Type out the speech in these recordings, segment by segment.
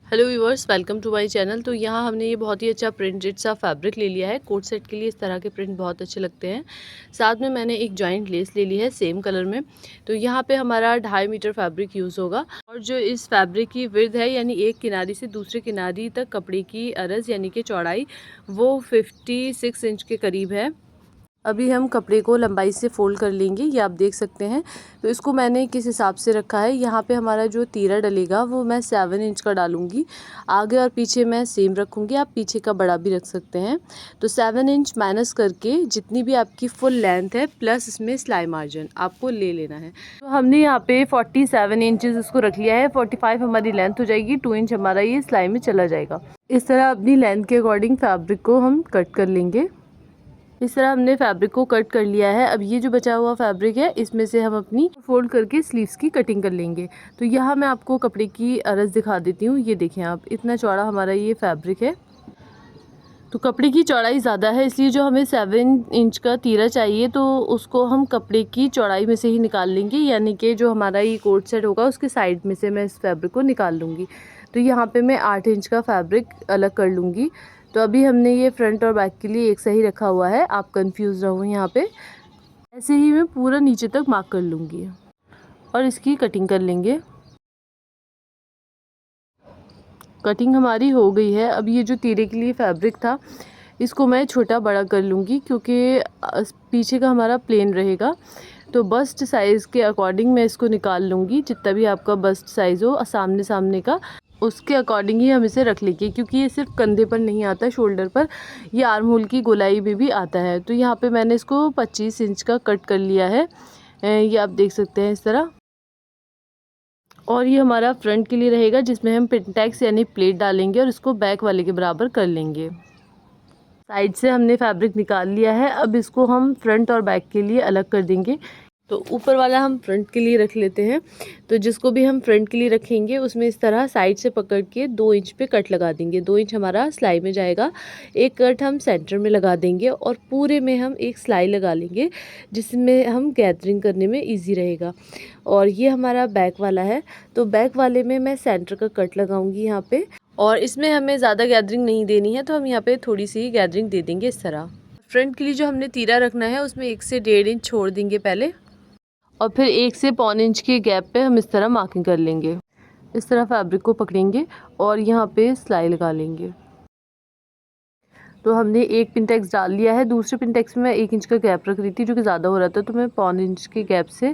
Hello viewers, welcome to my channel. तो यहाँ हमने ये बहुत ही अच्छा प्रिंटेड सा फैब्रिक ले लिया है। कोट सेट के लिए इस तरह के प्रिंट बहुत अच्छे लगते हैं। साथ में मैंने एक जॉइंट लेस ले ली है सेम कलर में। तो यहाँ पे हमारा 2.5 मीटर फैब्रिक यूज़ होगा और जो इस फैब्रिक की विड्थ है यानी एक किनारी से दूसरे किनारी तक कपड़े की अरज यानी कि चौड़ाई वो 56 इंच के करीब है। अभी हम कपड़े को लंबाई से फोल्ड कर लेंगे, ये आप देख सकते हैं। तो इसको मैंने किस हिसाब से रखा है, यहाँ पे हमारा जो तीरा डलेगा वो मैं 7 इंच का डालूंगी। आगे और पीछे मैं सेम रखूंगी, आप पीछे का बड़ा भी रख सकते हैं। तो 7 इंच माइनस करके जितनी भी आपकी फुल लेंथ है प्लस इसमें सिलाई मार्जिन आपको ले लेना है। तो हमने यहाँ पे 47 इंचेस इसको रख लिया है। 45 हमारी लेंथ हो जाएगी, 2 इंच हमारा ये सिलाई में चला जाएगा। इस तरह अपनी लेंथ के अकॉर्डिंग फैब्रिक को हम कट कर लेंगे। इस तरह हमने फैब्रिक को कट कर लिया है। अब ये जो बचा हुआ फैब्रिक है इसमें से हम अपनी फोल्ड करके स्लीव्स की कटिंग कर लेंगे। तो यहाँ मैं आपको कपड़े की अरज दिखा देती हूँ। ये देखें आप, इतना चौड़ा हमारा ये फैब्रिक है। तो कपड़े की चौड़ाई ज़्यादा है, इसलिए जो हमें 7 इंच का तीरा चाहिए तो उसको हम कपड़े की चौड़ाई में से ही निकाल लेंगे, यानी कि जो हमारा ये कोट सेट होगा उसके साइड में से मैं इस फैब्रिक को निकाल लूँगी। तो यहाँ पे मैं 8 इंच का फैब्रिक अलग कर लूँगी। तो अभी हमने ये फ्रंट और बैक के लिए एक सही रखा हुआ है, आप कंफ्यूज रहो यहाँ पे। ऐसे ही मैं पूरा नीचे तक मार्क कर लूँगी और इसकी कटिंग कर लेंगे। कटिंग हमारी हो गई है। अब ये जो तीरे के लिए फैब्रिक था इसको मैं छोटा बड़ा कर लूँगी, क्योंकि पीछे का हमारा प्लेन रहेगा। तो बस्ट साइज़ के अकॉर्डिंग मैं इसको निकाल लूँगी। जितना भी आपका बस्ट साइज़ हो सामने सामने का, उसके अकॉर्डिंग ही हम इसे रख लेंगे, क्योंकि ये सिर्फ कंधे पर नहीं आता, शोल्डर पर, ये आर्म होल की गोलाई में भी आता है। तो यहाँ पे मैंने इसको 25 इंच का कट कर लिया है, ये आप देख सकते हैं इस तरह। और ये हमारा फ्रंट के लिए रहेगा, जिसमें हम पिनटैक्स यानी प्लेट डालेंगे और इसको बैक वाले के बराबर कर लेंगे। साइड से हमने फैब्रिक निकाल लिया है। अब इसको हम फ्रंट और बैक के लिए अलग कर देंगे। तो ऊपर वाला हम फ्रंट के लिए रख लेते हैं। तो जिसको भी हम फ्रंट के लिए रखेंगे उसमें इस तरह साइड से पकड़ के 2 इंच पे कट लगा देंगे। 2 इंच हमारा सिलाई में जाएगा। एक कट हम सेंटर में लगा देंगे और पूरे में हम एक सिलाई लगा लेंगे, जिसमें हम गैदरिंग करने में ईजी रहेगा। और ये हमारा बैक वाला है। तो बैक वाले में मैं सेंटर का कट लगाऊंगी यहाँ पे, और इसमें हमें ज़्यादा गैदरिंग नहीं देनी है, तो हम यहाँ पे थोड़ी सी गैदरिंग दे देंगे इस तरह। फ्रंट के लिए जो हमने तीरा रखना है उसमें 1 से 1.5 इंच छोड़ देंगे पहले, और फिर 1 से पौने इंच के गैप पे हम इस तरह मार्किंग कर लेंगे। इस तरह फैब्रिक को पकड़ेंगे और यहाँ पे सिलाई लगा लेंगे। तो हमने एक पिनटेक्स डाल लिया है। दूसरे पिनटेक्स में मैं 1 इंच का गैप रख रही थी जो कि ज़्यादा हो रहा था, तो मैं पौने इंच के गैप से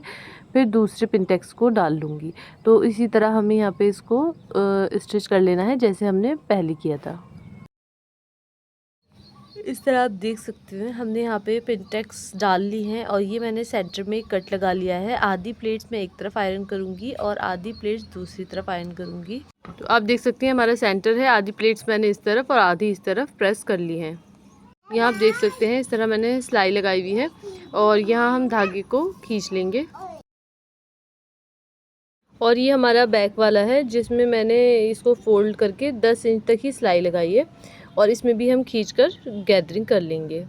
फिर दूसरे पिनटेक्स को डाल लूँगी। तो इसी तरह हमें यहाँ पे इसको स्टिच कर लेना है जैसे हमने पहले किया था। इस तरह आप देख सकते हैं हमने यहाँ पे पिनटेक्स डाल ली हैं और ये मैंने सेंटर में एक कट लगा लिया है। आधी प्लेट्स मैं एक तरफ आयरन करूँगी और आधी प्लेट्स दूसरी तरफ आयरन करूँगी। तो आप देख सकते हैं हमारा सेंटर है, आधी प्लेट्स मैंने इस तरफ और आधी इस तरफ प्रेस कर ली हैं। यहाँ आप देख सकते हैं इस तरह मैंने सिलाई लगाई हुई है और यहाँ हम धागे को खींच लेंगे। और ये हमारा बैक वाला है, जिसमें मैंने इसको फोल्ड करके 10 इंच तक ही सिलाई लगाई है और इसमें भी हम खींचकर गैदरिंग कर लेंगे।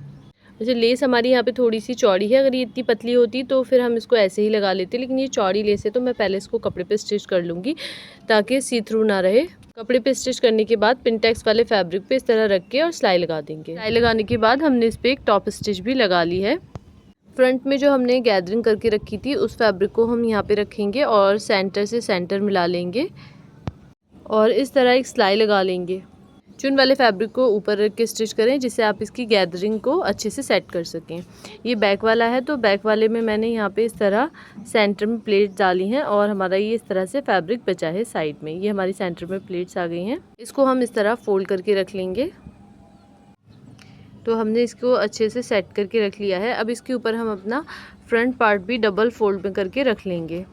वैसे लेस हमारी यहाँ पे थोड़ी सी चौड़ी है, अगर ये इतनी पतली होती तो फिर हम इसको ऐसे ही लगा लेते, लेकिन ये चौड़ी लेस है तो मैं पहले इसको कपड़े पे स्टिच कर लूँगी ताकि सी थ्रू ना रहे। कपड़े पे स्टिच करने के बाद पिनटेक्स वाले फैब्रिक पे इस तरह रख के और सिलाई लगा देंगे। सिलाई लगाने के बाद हमने इस पर एक टॉप स्टिच भी लगा ली है। फ्रंट में जो हमने गैदरिंग करके रखी थी उस फैब्रिक को हम यहाँ पे रखेंगे और सेंटर से सेंटर मिला लेंगे और इस तरह एक सिलाई लगा लेंगे। चुन वाले फैब्रिक को ऊपर रख के स्टिच करें जिससे आप इसकी गैदरिंग को अच्छे से सेट कर सकें। ये बैक वाला है, तो बैक वाले में मैंने यहाँ पे इस तरह सेंटर में प्लेट्स डाली हैं और हमारा ये इस तरह से फैब्रिक बचा है साइड में। ये हमारी सेंटर में प्लेट्स आ गई हैं। इसको हम इस तरह फोल्ड करके रख लेंगे। तो हमने इसको अच्छे से सेट करके रख लिया है। अब इसके ऊपर हम अपना फ्रंट पार्ट भी डबल फोल्ड में करके रख लेंगे।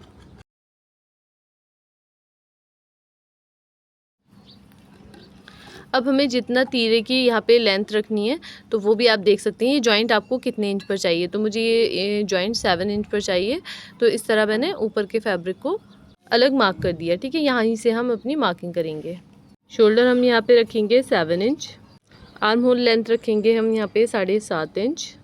अब हमें जितना तीरे की यहाँ पे लेंथ रखनी है तो वो भी आप देख सकते हैं। ये जॉइंट आपको कितने इंच पर चाहिए, तो मुझे ये जॉइंट 7 इंच पर चाहिए। तो इस तरह मैंने ऊपर के फैब्रिक को अलग मार्क कर दिया। ठीक है, यहाँ से हम अपनी मार्किंग करेंगे। शोल्डर हम यहाँ पे रखेंगे 7 इंच। आर्म होल लेंथ रखेंगे हम यहाँ पे 7.5 इंच।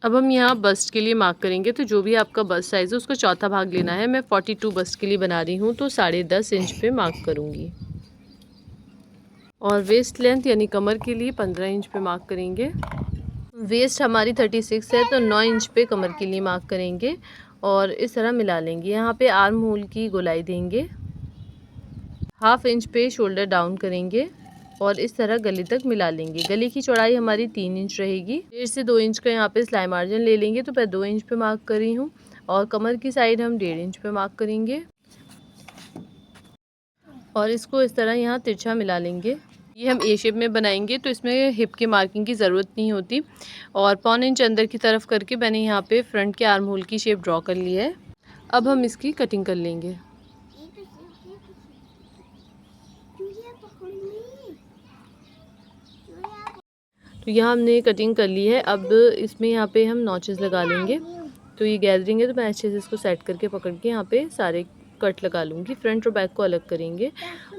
अब हम यहाँ बस्ट के लिए मार्क करेंगे। तो जो भी आपका बस्ट साइज़ है उसका चौथा भाग लेना है। मैं 42 बस्ट के लिए बना रही हूँ, तो 10.5 इंच पे मार्क करूँगी। और वेस्ट लेंथ यानी कमर के लिए 15 इंच पे मार्क करेंगे। वेस्ट हमारी 36 है, तो 9 इंच पे कमर के लिए मार्क करेंगे और इस तरह मिला लेंगे। यहाँ पे आर्म होल की गोलाई देंगे, 1/2 इंच पे शोल्डर डाउन करेंगे और इस तरह गले तक मिला लेंगे। गले की चौड़ाई हमारी 3 इंच रहेगी। 1.5 से 2 इंच का यहाँ पे सिलाई मार्जिन ले लेंगे। तो मैं 2 इंच पे मार्क कर रही हूँ और कमर की साइड हम 1.5 इंच पे मार्क करेंगे और इसको इस तरह यहाँ तिरछा मिला लेंगे। ये हम ए शेप में बनाएंगे, तो इसमें हिप की मार्किंग की ज़रूरत नहीं होती। और 1/4 इंच अंदर की तरफ करके मैंने यहाँ पे फ्रंट के आर्म होल की शेप ड्रॉ कर ली है। अब हम इसकी कटिंग कर लेंगे। तो यहाँ हमने कटिंग कर ली है। अब इसमें यहाँ पे हम नॉचेस लगा लेंगे। तो ये गैदरिंग है, तो मैं अच्छे से इसको सेट करके पकड़ के यहाँ पे सारे कट लगा लूँगी। फ्रंट और बैक को अलग करेंगे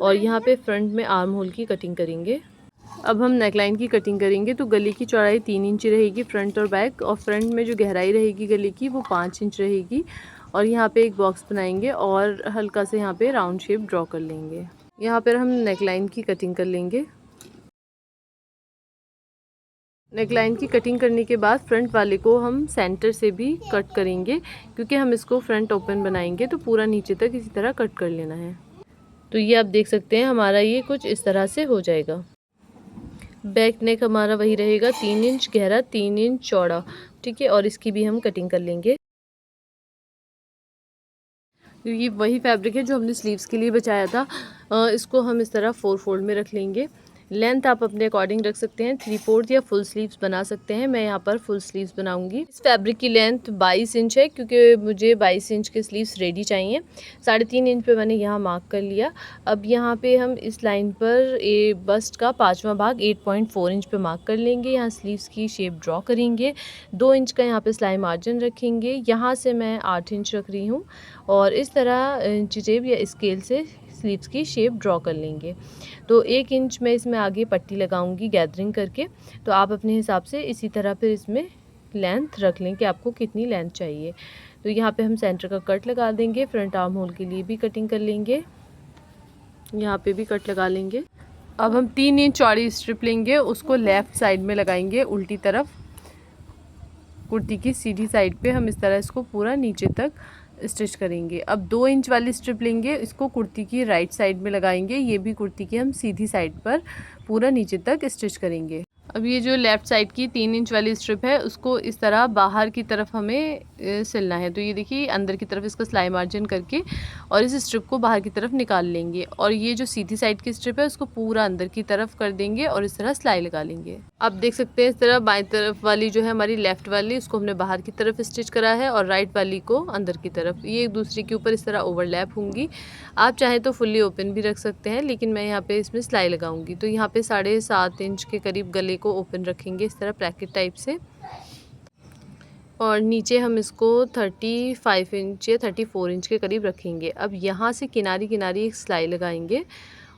और यहाँ पे फ्रंट में आर्म होल की कटिंग करेंगे। अब हम नेकलाइन की कटिंग करेंगे। तो गले की चौड़ाई 3 इंच रहेगी फ्रंट और बैक, और फ्रंट में जो गहराई रहेगी गले की वो 5 इंच रहेगी। और यहाँ पे एक बॉक्स बनाएंगे और हल्का से यहाँ पे राउंड शेप ड्रॉ कर लेंगे। यहाँ पर हम नेकलाइन की कटिंग कर लेंगे। नेकलाइन की कटिंग करने के बाद फ्रंट वाले को हम सेंटर से भी कट करेंगे, क्योंकि हम इसको फ्रंट ओपन बनाएंगे। तो पूरा नीचे तक इसी तरह कट कर लेना है। तो ये आप देख सकते हैं हमारा ये कुछ इस तरह से हो जाएगा। बैक नेक हमारा वही रहेगा, 3 इंच गहरा 3 इंच चौड़ा, ठीक है। और इसकी भी हम कटिंग कर लेंगे। तो ये वही फैब्रिक है जो हमने स्लीव्स के लिए बचाया था। इसको हम इस तरह 4 फोल्ड में रख लेंगे। लेंथ आप अपने अकॉर्डिंग रख सकते हैं, 3/4 या फुल स्लीव्स बना सकते हैं। मैं यहाँ पर फुल स्लीव्स बनाऊंगी। इस फैब्रिक की लेंथ 22 इंच है, क्योंकि मुझे 22 इंच के स्लीव्स रेडी चाहिए। 3.5 इंच पे मैंने यहाँ मार्क कर लिया। अब यहाँ पे हम इस लाइन पर बस्ट का 5वां भाग 8.4 इंच पे मार्क कर लेंगे। यहाँ स्लीव्स की शेप ड्रॉ करेंगे। 2 इंच का यहाँ पे सिलाई मार्जिन रखेंगे। यहाँ से मैं 8 इंच रख रही हूँ और इस तरह इंची टेप या स्केल से स्लीव्स की शेप ड्रॉ कर लेंगे। तो 1 इंच में इसमें आगे पट्टी लगाऊंगी गैदरिंग करके। तो आप अपने हिसाब से इसी तरह फिर इसमें लेंथ रख लें कि आपको कितनी लेंथ चाहिए। तो यहाँ पे हम सेंटर का कट लगा देंगे। फ्रंट आर्म होल के लिए भी कटिंग कर लेंगे, यहाँ पे भी कट लगा लेंगे। अब हम 3 इंच चौड़ी स्ट्रिप लेंगे, उसको लेफ़्ट साइड में लगाएंगे उल्टी तरफ। कुर्ती की सीधी साइड पे हम इस तरह इसको पूरा नीचे तक स्टिच करेंगे। अब 2 इंच वाली स्ट्रिप लेंगे, इसको कुर्ती की राइट साइड में लगाएंगे। ये भी कुर्ती की हम सीधी साइड पर पूरा नीचे तक स्टिच करेंगे। अब ये जो लेफ़्ट साइड की 3 इंच वाली स्ट्रिप है उसको इस तरह बाहर की तरफ हमें सिलना है। तो ये देखिए अंदर की तरफ इसका सिलाई मार्जिन करके और इस स्ट्रिप को बाहर की तरफ निकाल लेंगे। और ये जो सीधी साइड की स्ट्रिप है उसको पूरा अंदर की तरफ कर देंगे और इस तरह सिलाई लगा लेंगे। आप देख सकते हैं इस तरह बाएं तरफ वाली जो है हमारी लेफ़्ट वाली, उसको हमने बाहर की तरफ स्टिच करा है और राइट वाली को अंदर की तरफ। ये एक दूसरे के ऊपर इस तरह ओवरलैप होंगी। आप चाहें तो फुल्ली ओपन भी रख सकते हैं, लेकिन मैं यहाँ पे इसमें सिलाई लगाऊंगी। तो यहाँ पे 7.5 इंच के करीब गले को ओपन रखेंगे इस तरह ब्रैकेट टाइप से। और नीचे हम इसको 35 इंच या 34 इंच के करीब रखेंगे। अब यहाँ से किनारी किनारी एक सिलाई लगाएंगे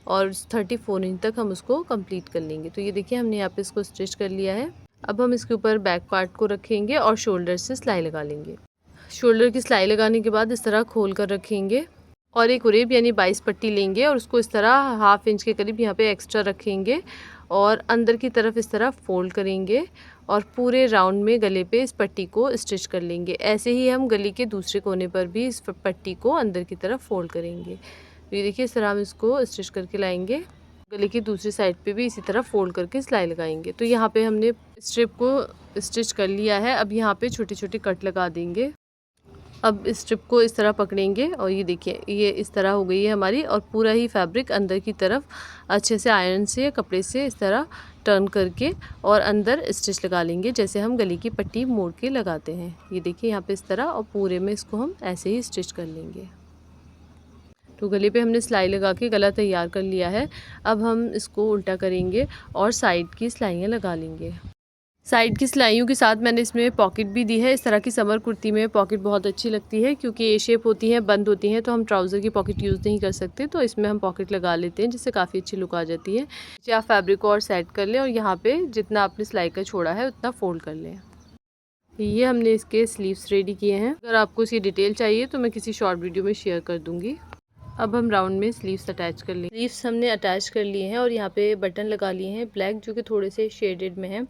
और 34 इंच तक हम उसको कंप्लीट कर लेंगे। तो ये देखिए हमने यहाँ पे इसको स्टिच कर लिया है। अब हम इसके ऊपर बैक पार्ट को रखेंगे और शोल्डर से सिलाई लगा लेंगे। शोल्डर की सिलाई लगाने के बाद इस तरह खोल कर रखेंगे और एक उरेब यानी 22 पट्टी लेंगे और उसको इस तरह 1/2 इंच के करीब यहाँ पे एक्स्ट्रा रखेंगे और अंदर की तरफ इस तरह फोल्ड करेंगे और पूरे राउंड में गले पे इस पट्टी को स्टिच कर लेंगे। ऐसे ही हम गले के दूसरे कोने पर भी इस पट्टी को अंदर की तरफ फोल्ड करेंगे। तो ये देखिए इस तरह हम इसको स्टिच करके लाएंगे। गले की दूसरी साइड पे भी इसी तरह फोल्ड करके सिलाई लगाएंगे। तो यहाँ पे हमने स्ट्रिप को स्टिच कर लिया है। अब यहाँ पे छोटे छोटे कट लगा देंगे। अब इस स्ट्रिप को इस तरह पकड़ेंगे और ये देखिए ये इस तरह हो गई है हमारी। और पूरा ही फैब्रिक अंदर की तरफ अच्छे से आयरन से या कपड़े से इस तरह टर्न करके और अंदर स्टिच लगा लेंगे, जैसे हम गले की पट्टी मोड़ के लगाते हैं। ये देखिए यहाँ पे इस तरह, और पूरे में इसको हम ऐसे ही स्टिच कर लेंगे। तो गले पे हमने सिलाई लगा के गला तैयार कर लिया है। अब हम इसको उल्टा करेंगे और साइड की सिलाइयाँ लगा लेंगे। साइड की सिलाइयों के साथ मैंने इसमें पॉकेट भी दी है। इस तरह की समर कुर्ती में पॉकेट बहुत अच्छी लगती है, क्योंकि ए शेप होती है, बंद होती हैं, तो हम ट्राउज़र की पॉकेट यूज़ नहीं कर सकते। तो इसमें हम पॉकेट लगा लेते हैं, जिससे काफ़ी अच्छी लुक आ जाती है। नीचे आप फैब्रिक को और सेट कर लें और यहाँ पे जितना आपने सिलाई का छोड़ा है उतना फोल्ड कर लें। ये हमने इसके स्लीव्स रेडी किए हैं। अगर आपको इसकी डिटेल चाहिए तो मैं किसी शॉर्ट वीडियो में शेयर कर दूँगी। अब हम राउंड में स्लीव्स अटैच कर लेंगे। स्लीव्स हमने अटैच कर लिए हैं और यहाँ पे बटन लगा लिए हैं ब्लैक, जो कि थोड़े से शेडेड में हैं,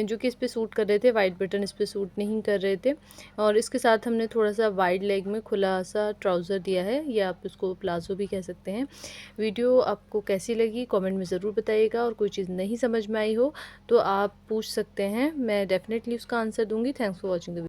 जो कि इस पे सूट कर रहे थे। वाइट बटन इस पे सूट नहीं कर रहे थे। और इसके साथ हमने थोड़ा सा वाइड लेग में खुला सा ट्राउज़र दिया है, या आप इसको प्लाजो भी कह सकते हैं। वीडियो आपको कैसी लगी कमेंट में ज़रूर बताइएगा, और कोई चीज़ नहीं समझ में आई हो तो आप पूछ सकते हैं, मैं डेफ़िनेटली उसका आंसर दूँगी। Thanks for watching the video.